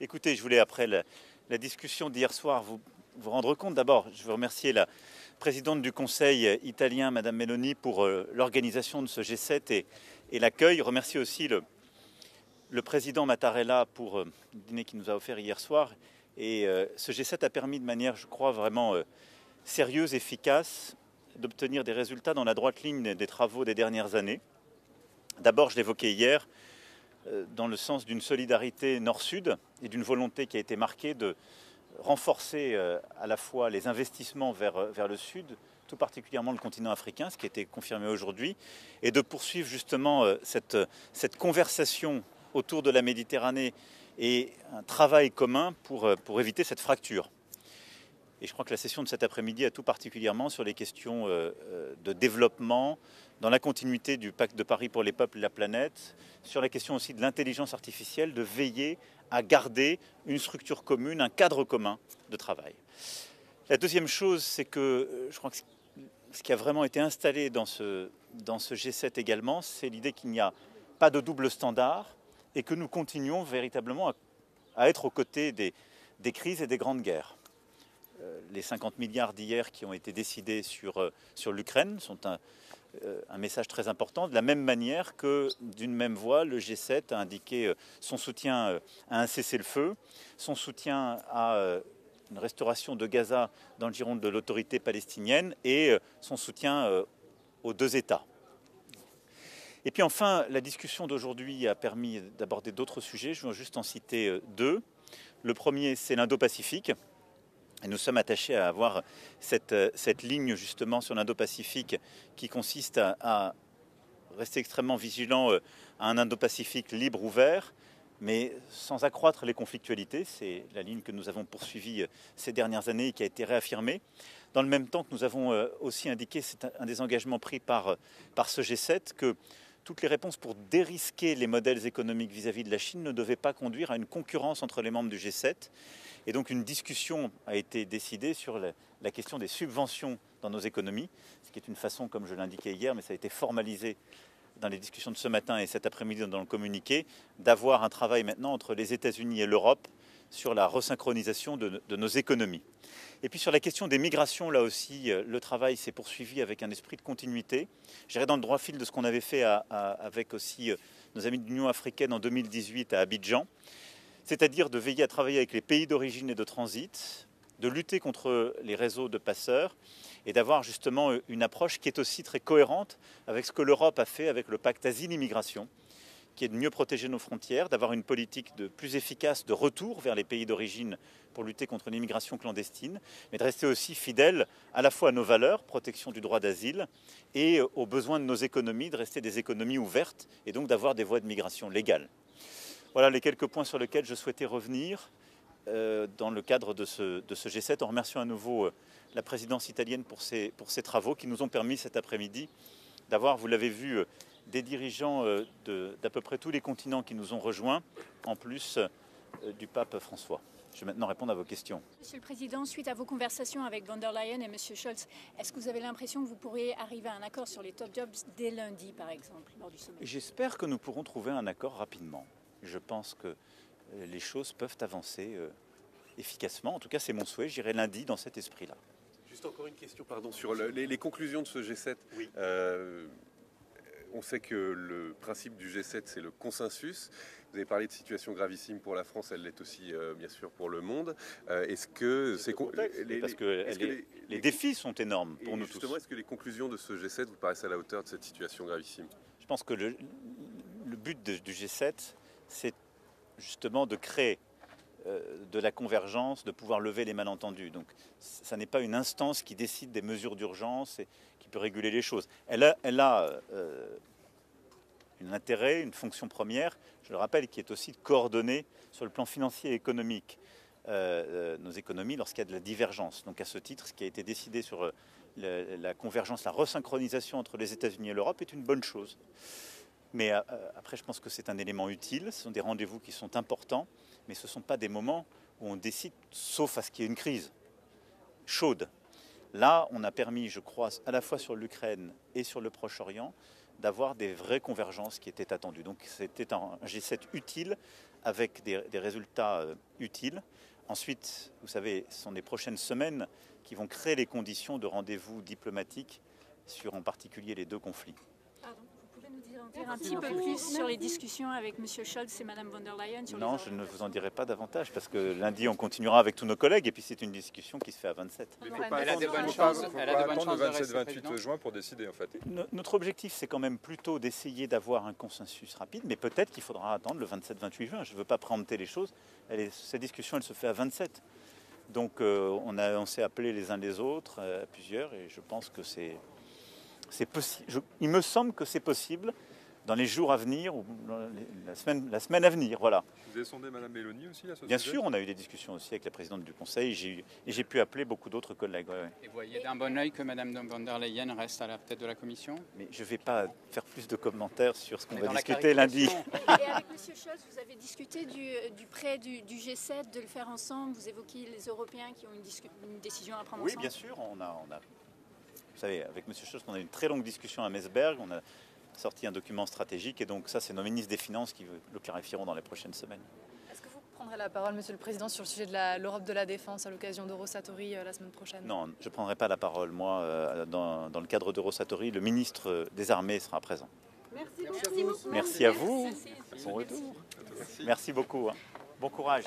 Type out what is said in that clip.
Écoutez, je voulais, après la discussion d'hier soir, vous rendre compte. D'abord, je veux remercier la présidente du Conseil italien, Madame Meloni, pour l'organisation de ce G7 et l'accueil. Remercier aussi le président Mattarella pour le dîner qu'il nous a offert hier soir. Et ce G7 a permis de manière, je crois, vraiment sérieuse, efficace, d'obtenir des résultats dans la droite ligne des travaux des dernières années. D'abord, je l'évoquais hier, dans le sens d'une solidarité nord-sud et d'une volonté qui a été marquée de renforcer à la fois les investissements vers le sud, tout particulièrement le continent africain, ce qui a été confirmé aujourd'hui, et de poursuivre justement cette conversation autour de la Méditerranée et un travail commun pour éviter cette fracture. Et je crois que la session de cet après-midi a tout particulièrement sur les questions de développement, dans la continuité du pacte de Paris pour les peuples et la planète, sur la question aussi de l'intelligence artificielle, de veiller à garder une structure commune, un cadre commun de travail. La deuxième chose, c'est que je crois que ce qui a vraiment été installé dans ce G7 également, c'est l'idée qu'il n'y a pas de double standard et que nous continuons véritablement à être aux côtés des crises et des grandes guerres. Les 50 milliards d'hier qui ont été décidés sur l'Ukraine sont un message très important, de la même manière que, d'une même voix, le G7 a indiqué son soutien à un cessez-le-feu, son soutien à une restauration de Gaza dans le giron de l'autorité palestinienne et son soutien aux deux États. Et puis enfin, la discussion d'aujourd'hui a permis d'aborder d'autres sujets, je vais juste en citer deux. Le premier, c'est l'Indo-Pacifique. Et nous sommes attachés à avoir cette ligne justement sur l'Indo-Pacifique qui consiste à rester extrêmement vigilant à un Indo-Pacifique libre, ouvert, mais sans accroître les conflictualités. C'est la ligne que nous avons poursuivie ces dernières années et qui a été réaffirmée. Dans le même temps que nous avons aussi indiqué, c'est un des engagements pris par ce G7, que toutes les réponses pour dérisquer les modèles économiques vis-à-vis de la Chine ne devaient pas conduire à une concurrence entre les membres du G7. Et donc une discussion a été décidée sur la question des subventions dans nos économies, ce qui est une façon, comme je l'indiquais hier, mais ça a été formalisé dans les discussions de ce matin et cet après-midi dans le communiqué, d'avoir un travail maintenant entre les États-Unis et l'Europe sur la resynchronisation de nos économies. Et puis sur la question des migrations, là aussi, le travail s'est poursuivi avec un esprit de continuité. J'irai dans le droit fil de ce qu'on avait fait avec aussi nos amis de l'Union africaine en 2018 à Abidjan, c'est-à-dire de veiller à travailler avec les pays d'origine et de transit, de lutter contre les réseaux de passeurs et d'avoir justement une approche qui est aussi très cohérente avec ce que l'Europe a fait avec le pacte Asile-Immigration, qui est de mieux protéger nos frontières, d'avoir une politique plus efficace de retour vers les pays d'origine pour lutter contre l'immigration clandestine, mais de rester aussi fidèle à la fois à nos valeurs, protection du droit d'asile, et aux besoins de nos économies, de rester des économies ouvertes et donc d'avoir des voies de migration légales. Voilà les quelques points sur lesquels je souhaitais revenir dans le cadre de ce G7, en remerciant à nouveau la présidence italienne pour ses travaux qui nous ont permis cet après-midi d'avoir, vous l'avez vu, des dirigeants d'à peu près tous les continents qui nous ont rejoints, en plus du pape François. Je vais maintenant répondre à vos questions. Monsieur le Président, suite à vos conversations avec von der Leyen et Monsieur Scholz, est-ce que vous avez l'impression que vous pourriez arriver à un accord sur les top jobs dès lundi, par exemple, lors du sommet? J'espère que nous pourrons trouver un accord rapidement. Je pense que les choses peuvent avancer efficacement. En tout cas, c'est mon souhait. J'irai lundi dans cet esprit-là. Juste encore une question, pardon, sur les conclusions de ce G7. Oui. On sait que le principe du G7, c'est le consensus. Vous avez parlé de situation gravissime pour la France, elle l'est aussi, bien sûr, pour le monde. Est-ce que parce que les défis sont énormes pour nous tous. Justement, est-ce que les conclusions de ce G7 vous paraissent à la hauteur de cette situation gravissime? Je pense que le but du G7, c'est justement de créer de la convergence, de pouvoir lever les malentendus. Donc ça n'est pas une instance qui décide des mesures d'urgence et qui peut réguler les choses. Elle a un intérêt, une fonction première, je le rappelle, qui est aussi de coordonner sur le plan financier et économique nos économies lorsqu'il y a de la divergence. Donc à ce titre, ce qui a été décidé sur la convergence, la resynchronisation entre les États-Unis et l'Europe est une bonne chose. Mais après, je pense que c'est un élément utile. Ce sont des rendez-vous qui sont importants, mais ce ne sont pas des moments où on décide, sauf à ce qu'il y ait une crise chaude. Là, on a permis, je crois, à la fois sur l'Ukraine et sur le Proche-Orient, d'avoir des vraies convergences qui étaient attendues. Donc c'était un G7 utile, avec des résultats utiles. Ensuite, vous savez, ce sont les prochaines semaines qui vont créer les conditions de rendez-vous diplomatiques sur en particulier les deux conflits. Pardon, vous pouvez nous dire un petit peu plus sur les discussions avec M. Scholz et Mme von der Leyen sur Non, je ne vous en dirai pas davantage parce que lundi on continuera avec tous nos collègues et puis c'est une discussion qui se fait à 27. Mais elle a de bonnes chances. Elle a de bonnes chances de rester 27-28 juin pour décider en fait. Notre objectif, c'est quand même plutôt d'essayer d'avoir un consensus rapide, mais peut-être qu'il faudra attendre le 27-28 juin. Je ne veux pas préempter les choses. Cette discussion, elle se fait à 27. Donc on s'est appelés les uns les autres, à plusieurs, et je pense que c'est possible. Il me semble que c'est possible dans les jours à venir ou la semaine à venir. Voilà. Vous avez sondé Mme Meloni aussi à ce Bien sujet ? sûr, on a eu des discussions aussi avec la présidente du Conseil et j'ai pu appeler beaucoup d'autres collègues. Ouais. Et vous voyez d'un bon œil que Mme von der Leyen reste à la tête de la Commission ? Mais je ne vais pas faire plus de commentaires sur ce qu'on On est va dans la discuter lundi. Et avec M. Scholz, vous avez discuté du prêt du G7, de le faire ensemble. Vous évoquiez les Européens qui ont une décision à prendre Oui, ensemble. bien sûr. Vous savez, avec M. Scholz, on a eu une très longue discussion à Meseberg. On a sorti un document stratégique et donc ça, c'est nos ministres des Finances qui le clarifieront dans les prochaines semaines. Est-ce que vous prendrez la parole, Monsieur le Président, sur le sujet de l'Europe de la défense à l'occasion d'Eurosatori la semaine prochaine ? Non, je ne prendrai pas la parole. Moi, dans le cadre d'Eurosatori, le ministre des Armées sera présent. Merci beaucoup. Merci à vous. Merci. Bon retour. Merci beaucoup. Bon courage.